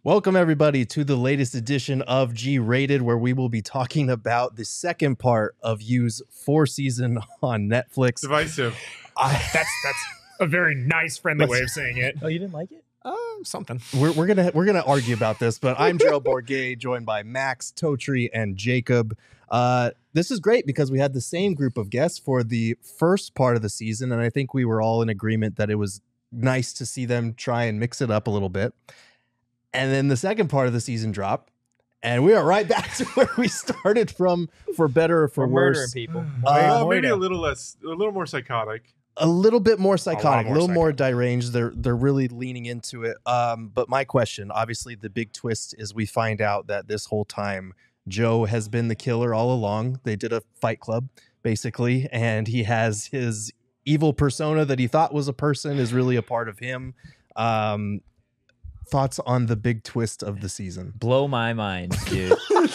Welcome, everybody, to the latest edition of G-Rated, where we will be talking about the second part of U's 4-season on Netflix. Divisive. That's a very nice, friendly way of saying it. Oh, you didn't like it? Something. We're gonna argue about this, but I'm Gerald Bourget, joined by Max, Totri, and Jacob. This is great because we had the same group of guests for the first part of the season, and I think we were all in agreement that it was nice to see them try and mix it up a little bit. And then the second part of the season dropped, and we are right back to where we started from, for better or for worse. Murdering people. Maybe a little more psychotic. A little bit more psychotic, a little more psychotic. deranged. They're really leaning into it. But my question, obviously, the big twist is we find out that this whole time Joe has been the killer all along. They did a fight club, basically, and he has his evil persona that he thought was a person is really a part of him. Thoughts on the big twist of the season? Blow my mind, dude.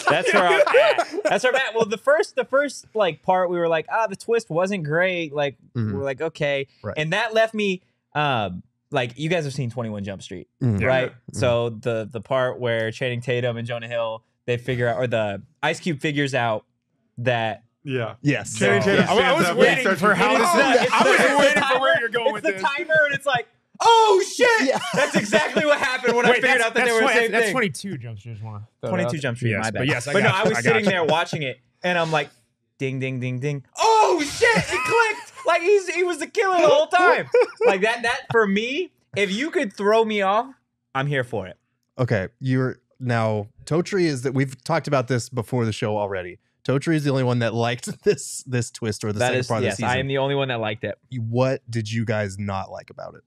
That's where I'm at. That's where I'm at. Well, the first like part, we were like, the twist wasn't great. Like, we're like, okay. Right. And that left me, like, you guys have seen 21 Jump Street, Mhm. right? Yeah. So the part where Channing Tatum and Jonah Hill, they figure out, or the Ice Cube figures out that Yeah. Yes. Channing Tatum I stands was up and waiting starts for how repeating- this I was waiting for where you're going it's with the this. timer, and it's like, oh shit! Yeah. That's exactly what happened when I Wait, figured out that they were the same that's thing. 22 Jump Street. 22 Jump Street, Yes, my bad. but yes, I no, got I you. was I got sitting you. there watching it, and I'm like, ding, ding, ding, ding. Oh shit! It clicked. Like he was the killer the whole time. Like that for me. If you could throw me off, I'm here for it. Okay, you're now Totri is that we've talked about this before the show already. Totri is the only one that liked this twist or the That second is part of the yes. season. I am the only one that liked it. What did you guys not like about it?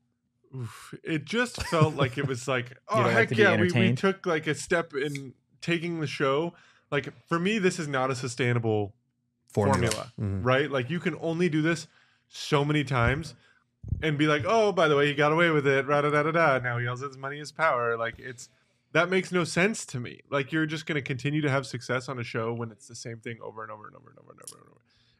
Oof. It just felt like it was like, oh, don't like heck to be yeah, we entertained? took like a step in taking the show. Like, for me, this is not a sustainable formula, Mhm. right? Like, you can only do this so many times and be like, oh, by the way, he got away with it. Ra-da-da-da-da. Now he yells, his money is power. Like, that makes no sense to me. Like, you're just going to continue to have success on a show when it's the same thing over and over and over and over and over and over.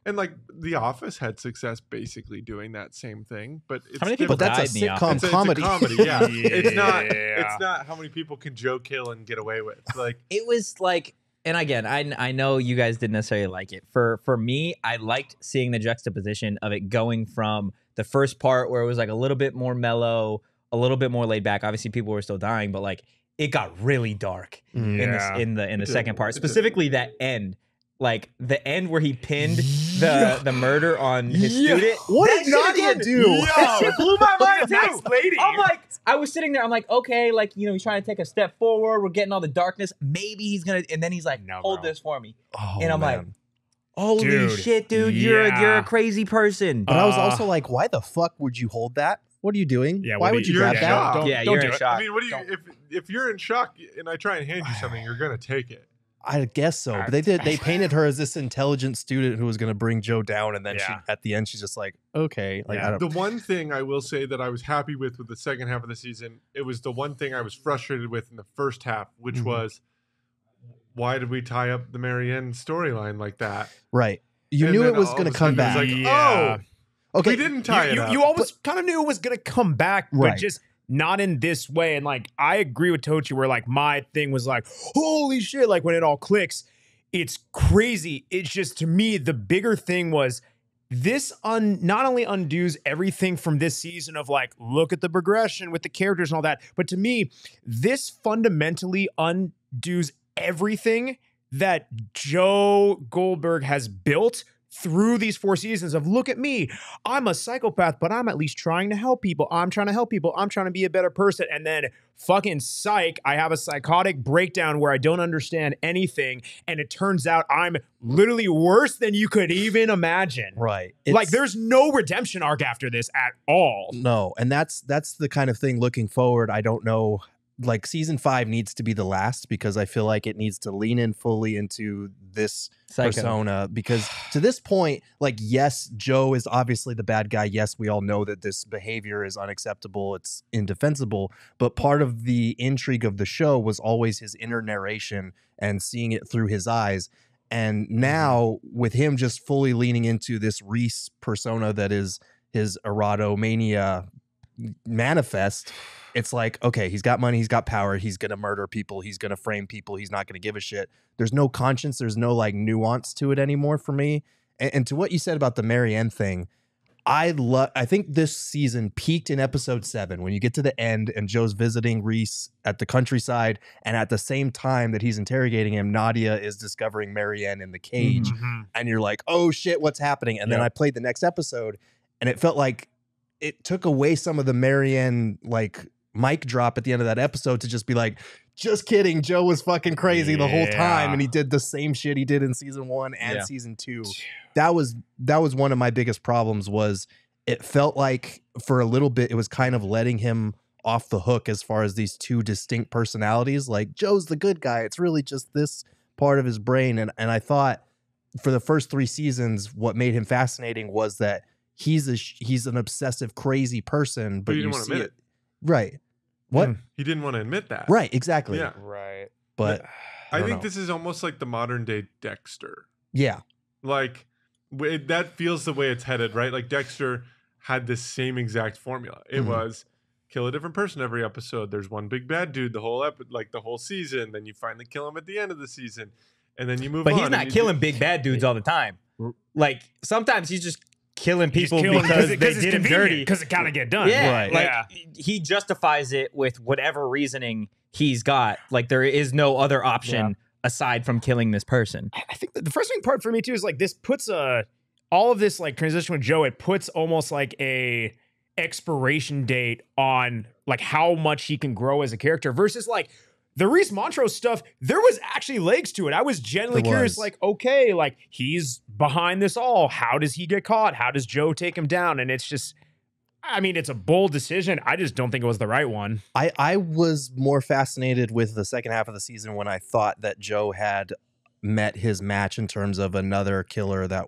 And like The Office had success basically doing that same thing, but it's How many people But different. that's a died in The sitcom Office? It's comedy. a comedy, yeah. It's not. Yeah. It's not how many people can Joe kill and get away with. Like, It was like, and again, I know you guys didn't necessarily like it. For me, I liked seeing the juxtaposition of it going from the first part where it was like a little bit more mellow, a little bit more laid back. Obviously, people were still dying, but like it got really dark in the second part. Specifically, that end. Like the end where he pinned the murder on his student. What That did shit Nadia again- do? That shit blew my mind too. Nice lady. I'm like, I was sitting there. I'm like, okay, like he's trying to take a step forward. We're getting all the darkness. Maybe he's gonna, and then he's like, No, hold bro. this for me. Oh, And I'm like, man. holy Dude, shit, dude, you're yeah. a crazy person. But I was also like, why the fuck would you hold that? What are you doing? Yeah, Why what would do you you're grab in that? shock. Don't- yeah, don't you're do in it. shock. I mean, what do you if you're in shock and I try and hand you something, you're gonna take it. I guess so. But they painted her as this intelligent student who was going to bring Joe down, and then she Yeah. at the end she's just like, okay, like Yeah. I don't. The one thing I will say that I was happy with the second half of the season, it was the one thing I was frustrated with in the first half, which Mhm. was, why did we tie up the Marianne storyline like that? Right. You And knew then it was all going of to a come sudden it was back. like, Yeah. Okay. We didn't tie it up. You always kind of knew it was going to come back, Right. but just not in this way. And like, I agree with Tochi where like my thing was like, holy shit, like when it all clicks, it's crazy. It's just, to me, the bigger thing was this not only undoes everything from this season of like, look at the progression with the characters and all that, but to me, this fundamentally undoes everything that Joe Goldberg has built through these 4 seasons of, look at me, I'm a psychopath, but I'm at least trying to help people. I'm trying to help people. I'm trying to be a better person. And then fucking psych, I have a psychotic breakdown where I don't understand anything. And it turns out I'm literally worse than you could even imagine. Right. Like It's- there's no redemption arc after this at all. no, and that's the kind of thing looking forward. I don't know. Like season 5 needs to be the last because I feel like it needs to lean in fully into this Psycho. persona because to this point, like, yes, Joe is obviously the bad guy. Yes, we all know that this behavior is unacceptable. It's indefensible. But part of the intrigue of the show was always his inner narration and seeing it through his eyes. And now with him just fully leaning into this Reese persona that is his erotomania, manifest, it's like, okay, he's got money, he's got power, he's gonna murder people, he's gonna frame people, he's not gonna give a shit. There's no conscience, there's no like nuance to it anymore for me. And to what you said about the Marianne thing, I think this season peaked in episode 7 when you get to the end and Joe's visiting Reese at the countryside, and at the same time that he's interrogating him, Nadia is discovering Marianne in the cage, and you're like, oh shit, what's happening? And then I played the next episode, and it felt like it took away some of the Marianne like mic drop at the end of that episode to just be like, just kidding, Joe was fucking crazy the whole time, and he did the same shit he did in season 1 and season 2. That was one of my biggest problems. Was it felt like for a little bit it was kind of letting him off the hook as far as these two distinct personalities. Like, Joe's the good guy, it's really just this part of his brain. And I thought for the first 3 seasons what made him fascinating was that he's an obsessive crazy person, but you you didn't want to see admit it. Right. What? He didn't want to admit that. Right, exactly. Yeah. Right. But I don't think know. this is almost like the modern day Dexter. Yeah. Like that feels the way it's headed, right? Like Dexter had this same exact formula. It was kill a different person every episode. There's one big bad dude the whole season. Then you finally kill him at the end of the season, and then you move on. But he's not killing big bad dudes all the time. Like sometimes he's just killing people because they did him dirty. Because it kind of get done. Yeah, Right. like he justifies it with whatever reasoning he's got. Like there is no other option aside from killing this person. I think the frustrating part for me too is like this puts all of this like transition with Joe. It puts almost like a expiration date on like how much he can grow as a character versus like the Reese Montrose stuff. There was actually legs to it. I was genuinely curious. Like, okay, like he's behind this all. How does he get caught? How does Joe take him down? And it's just, I mean, it's a bold decision. I just don't think it was the right one. I was more fascinated with the second half of the season when I thought that Joe had met his match in terms of another killer that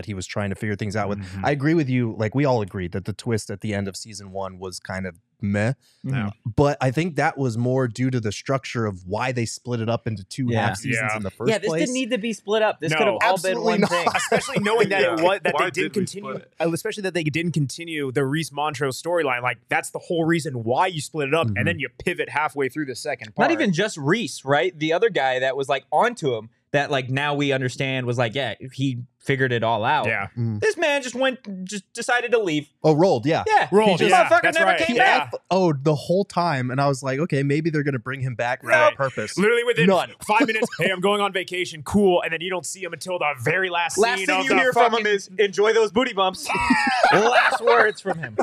he was trying to figure things out with. I agree with you. Like, we all agreed that the twist at the end of season 1 was kind of meh. But I think that was more due to the structure of why they split it up into 2 half seasons in the first place. Yeah, this didn't need to be split up. This No, could have all been one not. thing. Especially knowing that it was that Why they didn't did we continue, split especially that they didn't continue the Reese Montrose storyline. Like that's the whole reason why you split it up, and then you pivot halfway through the second part. Not even just Reese, right? The other guy that was like onto him that like now we understand was like, yeah, he figured it all out. Yeah. This man just decided to leave. Oh, rolled, yeah. Yeah. Rolled, This yeah, motherfucker that's never right. came Yeah. back. Oh, the whole time. And I was like, okay, maybe they're going to bring him back for that purpose. Literally within None. 5 minutes, hey, I'm going on vacation, cool, and then you don't see him until the very last scene. Last thing of you the hear from fucking- him is enjoy those booty bumps. Last words from him.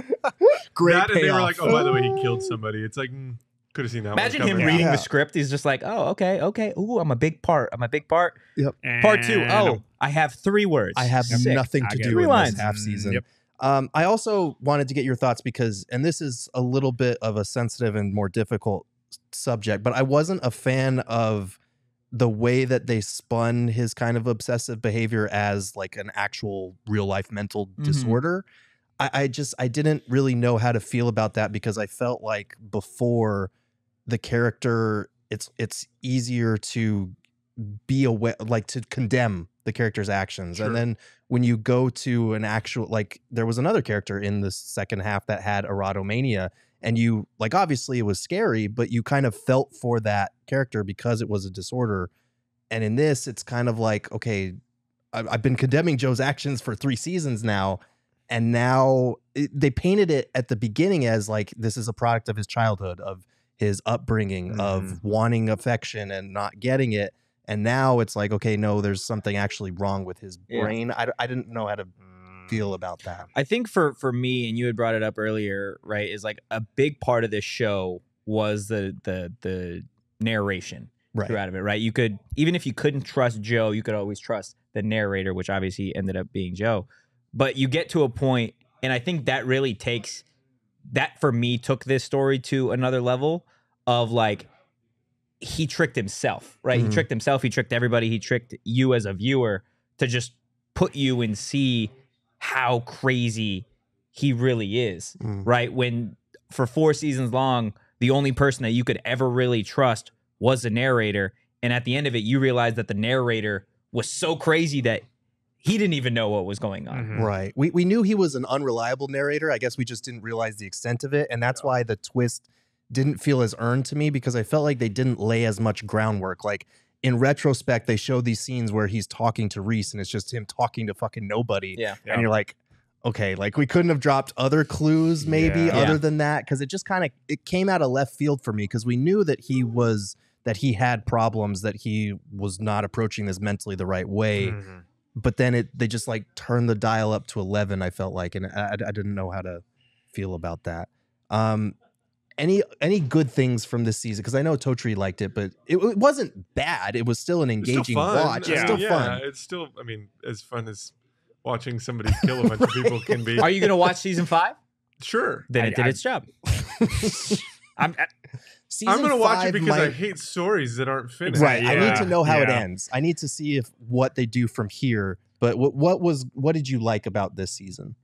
Great That, and they were payoff. like, oh, by the way, he killed somebody. It's like, could have seen that. Imagine one him coming. reading Yeah. the script. He's just like, oh, okay. Ooh, I'm a big part. Yep. Part 2. And- Oh, I have 3 words. I have Sick. nothing I to get do it. in 3 this lines. half season. Yep. I also wanted to get your thoughts because, and this is a little bit of a sensitive and more difficult subject, but I wasn't a fan of the way that they spun his kind of obsessive behavior as like an actual real life mental disorder. I didn't really know how to feel about that because I felt like before the character, it's easier to be aware, like to condemn the character's actions. Sure. And then when you go to an actual, like there was another character in the second half that had erotomania, and you like, obviously it was scary, but you kind of felt for that character because it was a disorder. And in this, it's kind of like, okay, I've been condemning Joe's actions for 3 seasons now. And now they painted it at the beginning as like, this is a product of his childhood, of his upbringing, of wanting affection and not getting it. And now it's like, okay, no, there's something actually wrong with his brain. I didn't know how to feel about that. I think for me, and you had brought it up earlier, right, is like a big part of this show was the narration throughout of it, right? You could, even if you couldn't trust Joe, you could always trust the narrator, which obviously ended up being Joe. But you get to a point, and I think that really that for me took this story to another level of like, he tricked himself, right? He tricked himself. He tricked everybody. He tricked you as a viewer to just put you and see how crazy he really is, right? When for 4 seasons long, the only person that you could ever really trust was the narrator. And at the end of it, you realize that the narrator was so crazy that he didn't even know what was going on. Mhm. Right. We knew he was an unreliable narrator. I guess we just didn't realize the extent of it. And that's why the twist didn't feel as earned to me, because I felt like they didn't lay as much groundwork. Like in retrospect, they show these scenes where he's talking to Reese and it's just him talking to fucking nobody. Yeah. And you're like, okay, like we couldn't have dropped other clues maybe Yeah. other than that. Cause it just kind of, it came out of left field for me. Cause we knew that that he had problems, that he was not approaching this mentally the right way. Mhm. But then they just like turned the dial up to 11, I felt like, and I didn't know how to feel about that. Any good things from this season? Because I know Totri liked it, but it wasn't bad. It was still an It's still engaging fun. watch. It's still fun. It's still, I mean, as fun as watching somebody kill a bunch of people can be. Are you going to watch season 5? Sure. Then it did its job. I'm going to watch it because I hate stories that aren't finished. Right. I need Yeah. to know how it Yeah. ends. I need to see what they do from here. But what did you like about this season?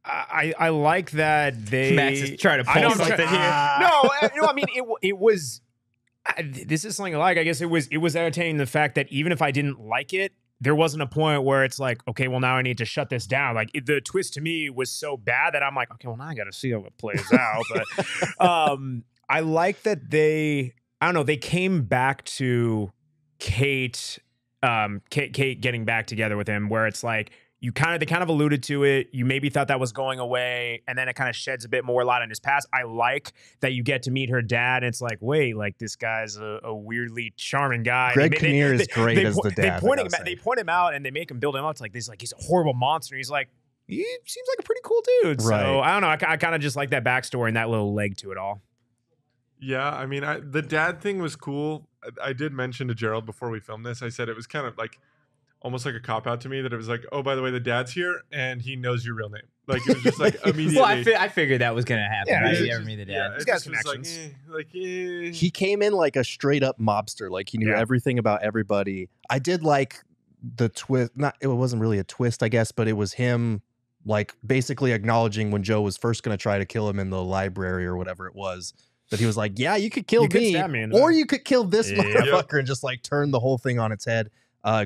I like that they. Max is trying to I know pull I'm something trying- here. No, I mean it was. This is something I like. I guess it was entertaining, the fact that even if I didn't like it, there wasn't a point where it's like, okay, well now I need to shut this down. Like the twist to me was so bad that I'm like, okay, well now I got to see how it plays out. But I like that they came back to Kate getting back together with him, where it's like they kind of alluded to it. You maybe thought that was going away, and then it kind of sheds a bit more light on his past. I like that you get to meet her dad, and it's like, wait, like this guy's a weirdly charming guy. Greg Kinnear is great as the dad. They point him out and they make him build him up. It's like he's a horrible monster. He's like, he seems like a pretty cool dude. Right. So I don't know. I kind of just like that backstory and that little leg to it all. Yeah, I mean, the dad thing was cool. I did mention to Gerald before we filmed this, I said it was kind of like almost like a cop-out to me, that it was like, oh, by the way, the dad's here and he knows your real name. Like, it was just like immediately. Well, I figured that was going to happen. Yeah, Right? it's You just- ever meet the dad. Yeah, He's it got just was connections. He came in like a straight up mobster. Like he knew Yeah. everything about everybody. I did like the twist. It wasn't really a twist, I guess, but it was him like basically acknowledging when Joe was first going to try to kill him in the library or whatever it was, that he was like, yeah, you could kill You could me, stab me in the or back." you could kill this Yep. motherfucker, and just like turn the whole thing on its head.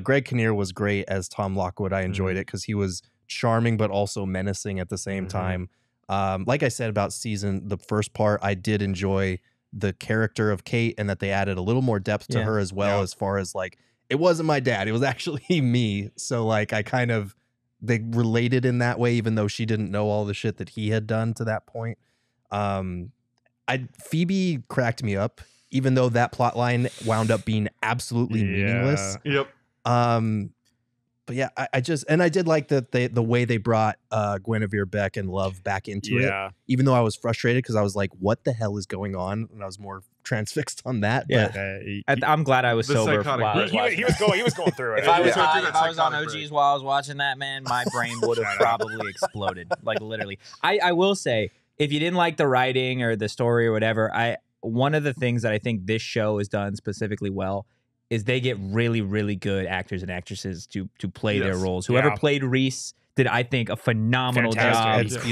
Greg Kinnear was great as Tom Lockwood. I enjoyed it because he was charming but also menacing at the same time. Like I said about the first part, I did enjoy the character of Kate, and that they added a little more depth to her as well, as far as like, it wasn't my dad, it was actually me. So like they related in that way, even though she didn't know all the shit that he had done to that point. Phoebe cracked me up, even though that plot line wound up being absolutely meaningless. Yep. But yeah, I did like that the way they brought Guinevere Beck and Love back into it, even though I was frustrated because I was like, what the hell is going on? And I was more transfixed on that. Yeah. But I'm glad I was The sober psychotic while I was break. watching. He was going through it. If I was Yeah. high, That if I was on psychotic OGs break. while I was watching that, man, my brain would have probably exploded. Like literally. I will say, if you didn't like the writing or the story or whatever, one of the things that I think this show has done specifically well is they get really, really good actors and actresses to play their roles. Whoever played Reese did, I think, a phenomenal job. Fantastic.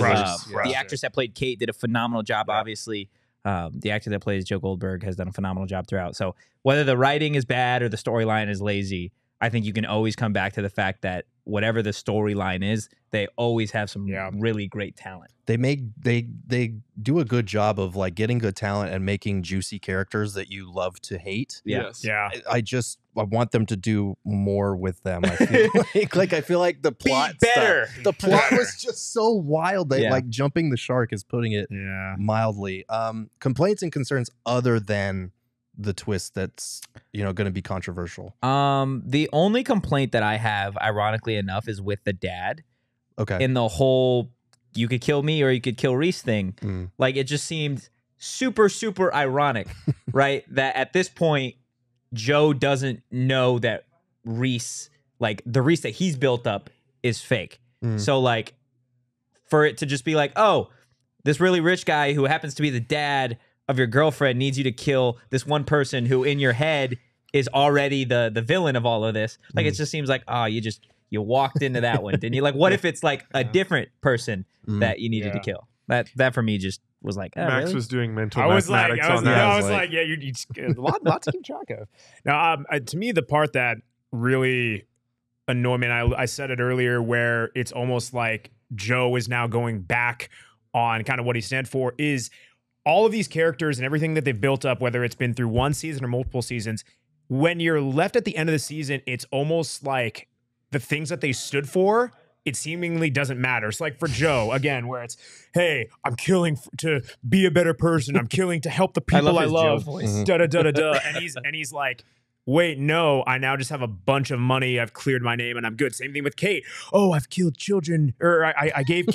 The actress that played Kate did a phenomenal job, obviously. The actor that plays Joe Goldberg has done a phenomenal job throughout. So whether the writing is bad or the storyline is lazy, I think you can always come back to the fact that whatever the storyline is, they always have some really great talent. they do a good job of like getting good talent and making juicy characters that you love to hate. Yes. Yeah. I want them to do more with them. I feel like I feel like the plot better. The plot was just so wild that like jumping the shark is putting it mildly. Complaints and concerns other than the twist that's going to be controversial. The only complaint that I have, ironically enough, is with the dad. Okay. In the whole you could kill me or you could kill Reese thing. Like it just seemed super, super ironic, right? That at this point, Joe doesn't know that Reese, like the Reese that he's built up, is fake. So like for it to just be like, oh, this really rich guy who happens to be the dad of your girlfriend needs you to kill this one person who in your head is already the villain of all of this. Like it just seems like, oh, you walked into that one, didn't you? Like, what if it's like a different person that you needed to kill? That for me just was like, oh, Max really? was doing mental I was mathematics on that. I was like, yeah, you a lot to keep track of. Now, to me, the part that really annoy me, and I said it earlier, where it's almost like Joe is now going back on kind of what he stands for, is all of these characters and everything that they've built up, whether it's been through one season or multiple seasons, when you're left at the end of the season, it's almost like the things that they stood for, it seemingly doesn't matter. It's like for Joe, again, where it's, hey, I'm killing to be a better person. I'm killing to help the people I love. Da-da-da-da-da. And he's like, wait, no, I now just have a bunch of money. I've cleared my name and I'm good. Same thing with Kate. Oh, I've killed children, or I gave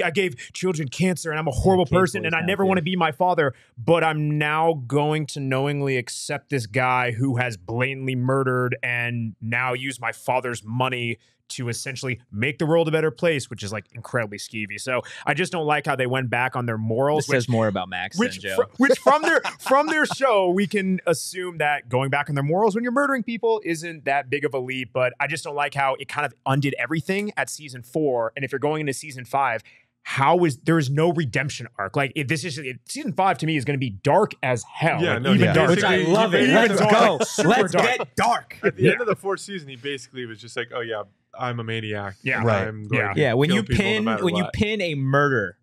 children cancer, and I'm a horrible person, and I never want to be my father. But I'm now going to knowingly accept this guy who has blatantly murdered and now use my father's money to essentially make the world a better place, which is like incredibly skeevy. So I just don't like how they went back on their morals. This says more about Max than Joe. Which from their show, we can assume that going back on their morals when you're murdering people isn't that big of a leap. But I just don't like how it kind of undid everything at season 4. And if you're going into season 5, there is no redemption arc. Like season 5 to me is going to be dark as hell. Yeah, like, no, even dark. Which I love it. Let's go. Let's get dark. At the end of the 4th season, he basically was just like, "Oh yeah, I'm a maniac. Yeah, right. I'm going to Yeah, when kill you people pin no matter what." pin a murder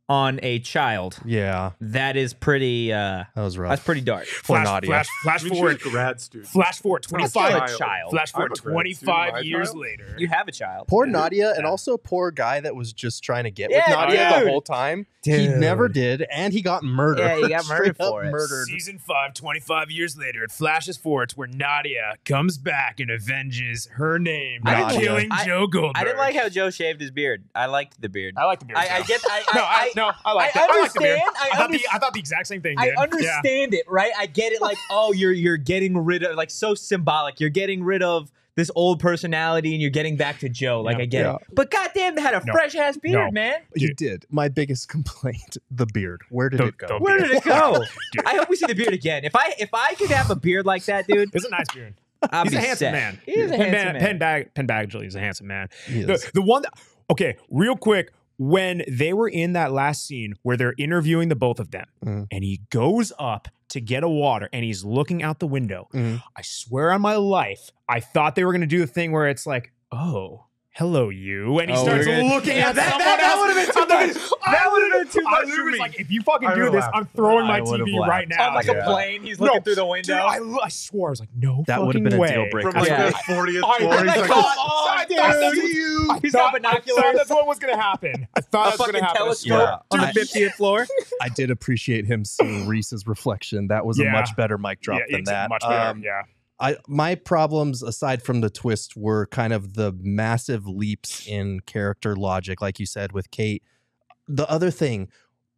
on a child, Yeah, that is pretty. that was rough. That's pretty dark. For Nadia. Flash I mean, forward. she's a grad student. Flash forward. Still 25. a child. Flash forward. I'm a grad student. 25 My years child? later. You have a child. Poor Nadia, and also poor guy that was just trying to get with Yeah, Nadia dude. the whole time. He Dude. never did, and he got murdered. Yeah, he got murdered Straight up for it. Murdered. Season 5, 25 years later, it flashes forward to where Nadia comes back and avenges her name by Nadia. killing Joe Goldberg. I didn't like how Joe shaved his beard. I liked the beard. I like the beard. I too. get. I like I the beard. understand. I thought the exact same thing. I dude. understand it, right? I get it. Like, oh, you're getting rid of, like, so symbolic. You're getting rid of this old personality and you're getting back to Joe. Like, Yeah. I get Yeah. it. But goddamn, they had a fresh ass beard, No. man. He did. My biggest complaint: the beard. Where did it go? the Where did it go? Dude. I hope we see the beard again. If I could have a beard like that, dude, It's a nice beard. I'd He's be a handsome set. man. He is a handsome man. Penn Badgley is a handsome man. He is. The one that, okay, real quick, when they were in that last scene where they're interviewing the both of them, and he goes up to get a water and he's looking out the window, I swear on my life, I thought they were going to do the thing where it's like, oh, hello, you. And he starts looking at someone else. That would have been too much. That would have been too I much for literally was me. like, if you fucking I do would've this, laughed. I'm throwing my I would've TV laughed. right now. On like a plane, he's looking through the window. Dude, I swore. I was like, no That fucking would've been a way. deal breaker. From like Yeah. the 40th I- floor, he's I like, thought- oh, dude. He's I got thought binoculars. that's what was going to happen. I thought A that's going fucking to happen. telescope on the Yeah. 50th floor. I did appreciate him seeing Reese's reflection. That was a Yeah. much better mic drop than that. Much better. Yeah. My problems, aside from the twist, were kind of the massive leaps in character logic, like you said with Kate. The other thing,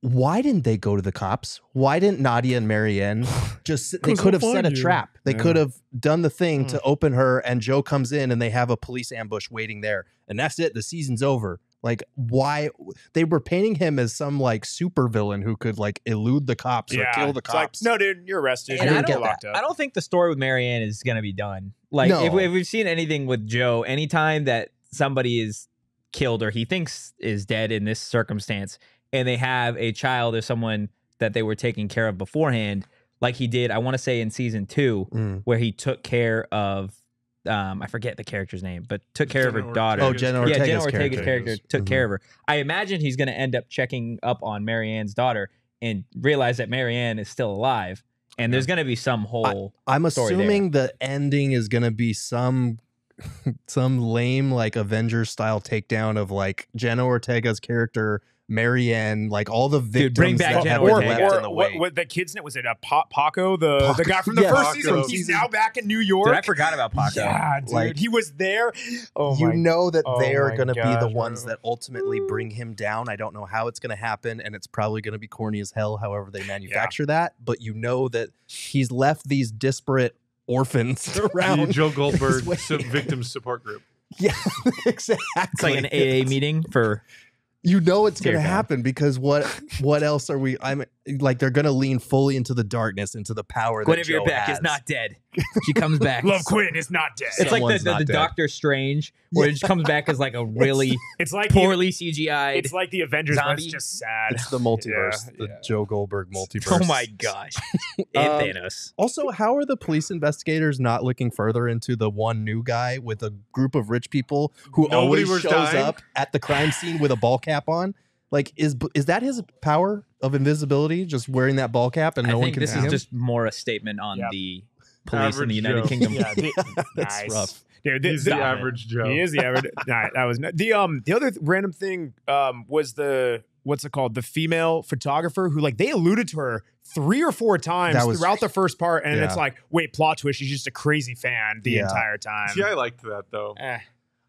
why didn't they go to the cops? Why didn't Nadia and Marianne just? They could have set a trap. They could have done the thing to open her, and Joe comes in, and they have a police ambush waiting there, and that's it. The season's over. Like, why they were painting him as some like super villain who could like elude the cops or kill the It's like, cops. no, dude, you're arrested. And You're I don't, locked up. I don't think the story with Marianne is going to be done. Like, No. if we've seen anything with Joe, anytime that somebody is killed or he thinks is dead in this circumstance, and they have a child or someone that they were taking care of beforehand, like he did, I want to say in season 2, where he took care of, I forget the character's name, but took care of her daughter. Oh, Jenna Yeah, Ortega's Jenna Ortega's character took Mhm. care of her. I imagine he's going to end up checking up on Marianne's daughter and realize that Marianne is still alive. And there's going to be some whole I'm story assuming the ending is going to be some lame like Avengers style takedown of like Jenna Ortega's character, Marianne, like all the victims bring back that Jenna have been Ortega. left in the what, wake. what the kid's name was it? Paco, the guy from the Yeah, first Paco. season. He's now back in New York. Dude, I forgot about Paco. Yeah, dude, Like- he was there. Oh You my know that oh they are my going to be gosh, the ones bro. that ultimately bring him down. I don't know how it's going to happen, and it's probably going to be corny as hell, however they manufacture that. But you know that he's left these disparate orphans The around. Joe Goldberg his way. victim support group. Yeah, exactly. It's like an AA meeting for You know it's going to Dear God. happen because what else are we? like they're gonna lean fully into the darkness, into the power that Guinevere Joe Beck has. is not dead. She comes back. Love Quinn is not dead. It's like Someone's the not dead. Doctor Strange, where it just comes back as like a really It's like poorly CGI'd. It's like the Avengers, but zombie. it's just sad. It's the multiverse, Yeah, the Joe Goldberg multiverse. Oh my gosh. Thanos. Also, how are the police investigators not looking further into the one new guy with a group of rich people who Nobody always was shows dying? up at the crime scene with a ball cap on? Like, is that his power of invisibility, just wearing that ball cap and I no one think can this see is him? just more a statement on Yep. the police in Average the United Joe. Kingdom. Yeah, That's nice. rough. Dude, He's the average Joe. He is the average. Nah, that was the other random thing was the what's it called, the female photographer who, like, they alluded to her 3 or 4 times That was- throughout the first part, and Yeah. it's like, wait, plot twist, she's just a crazy fan the Yeah. entire time. See, I liked that though.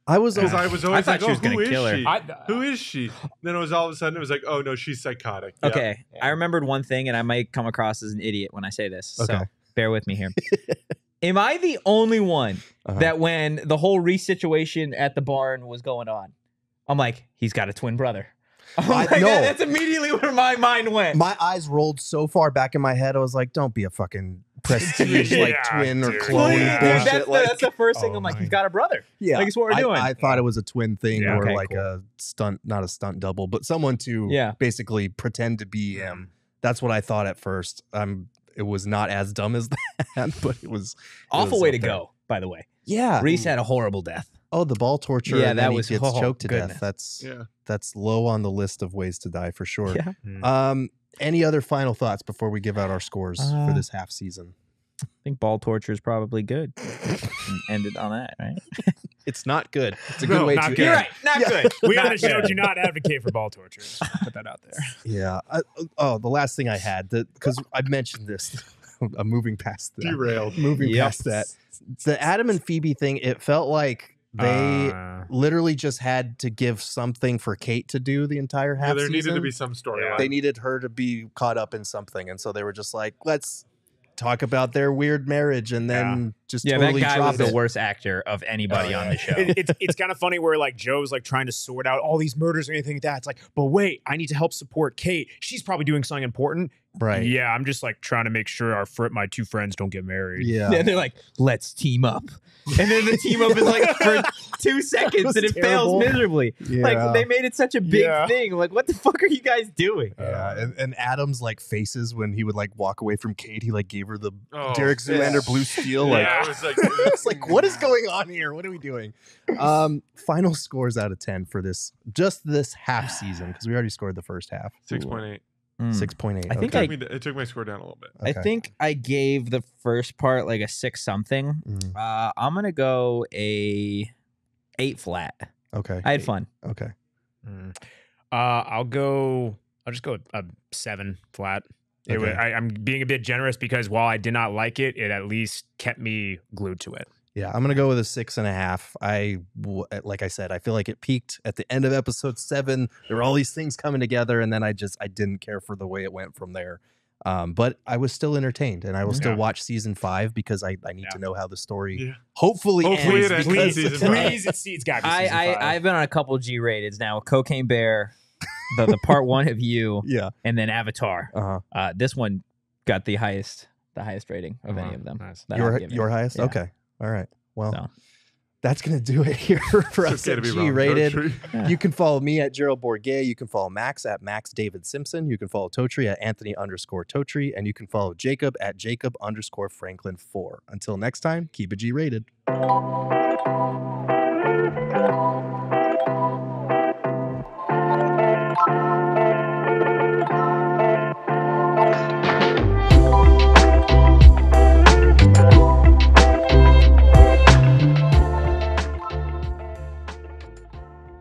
I was Because I was always thought like, she was who gonna is kill her. she? Who is she? Then it was all of a sudden, it was like, oh no, she's psychotic. Yeah. Okay. I remembered one thing, and I might come across as an idiot when I say this. Okay. So bear with me here. Am I the only one that when the whole Reese situation at the barn was going on, I'm like, he's got a twin brother. I'm like, no. that's immediately where my mind went. My eyes rolled so far back in my head. I was like, "Don't be a fucking prestige like Yeah, twin or dude. clone Please, Yeah. dude, bullshit." that's the first thing. Oh I'm like, my- he's got a brother. Yeah, Like, it's what we're doing. I thought it was a twin thing, Yeah, or okay, like cool. a stunt, not a stunt double, but someone to Yeah. basically pretend to be him. That's what I thought at first. It was not as dumb as that, but it was Awful was way up to there. go, by the way. Yeah. Reese had a horrible death. Oh, the ball torture. Yeah, and that then he was- gets oh, choked to goodness. death. Yeah. That's low on the list of ways to die for sure. Yeah. Any other final thoughts before we give out our scores for this half season? I think ball torture is probably good. And ended on that, right? It's not good. It's a No, good way not to good. end. You're right. Not good. We Not on the show good. do not advocate for ball torture. Just put that out there. Yeah. The last thing I had, because I mentioned this, I'm moving past that. Derailed. Moving Yep. past that. The Adam and Phoebe thing, it felt like they literally just had to give something for Kate to do the entire half Yeah, there season. needed to be some storyline. They needed her to be caught up in something. And so they were just like, let's talk about their weird marriage and then just Yeah, totally that guy drop was it. the worst actor of anybody on the show. It's kind of funny where, like, Joe's like trying to sort out all these murders or anything like that. It's like, but wait, I need to help support Kate. She's probably doing something important. Right. Yeah, I'm just like trying to make sure my 2 friends don't get married. Yeah. And they're like, let's team up. And then the team up is like for 2 seconds was and it terrible. fails miserably. Yeah. Like they made it such a big Yeah. thing. Like, what the fuck are you guys doing? Yeah, and Adam's like faces when he would like walk away from Kate, he like gave her the Oh, Derek Zoolander yeah. blue steel. Yeah, Like, it was like, it's like, what is going on here? What are we doing? Final scores out of 10 for this half season, because we already scored the first half. 6.8. 6.8. I think okay. It took my score down a little bit. I think I gave the first part like a 6 something. Mm, I'm gonna go a 8 flat. okay. I had fun. Okay. I'll just go a 7 flat. Okay. I'm being a bit generous because while I did not like it, it at least kept me glued to it. Yeah, I'm gonna go with a 6.5. Like I said, I feel like it peaked at the end of episode 7. There were all these things coming together, and then I didn't care for the way it went from there. But I was still entertained, and I will still Yeah. watch season 5 because I need Yeah. to know how the story Yeah. hopefully Hopefully ends. it ends in because- season 5. It's got to be season 5. I've been on a couple G-rateds now. Cocaine Bear, the part 1 of you, yeah. and then Avatar. Uh-huh. This one got the highest rating of any of them. Nice. that I'll give it. Your highest? Yeah. Okay. All right. Well, So. that's going to do it here for us It's okay at to be G wrong, Rated. Totri. You can follow me at Gerald Bourget. You can follow Max at Max David Simpson. You can follow Totri at Anthony_Totri. And you can follow Jacob at Jacob_Franklin4. Until next time, keep it G Rated.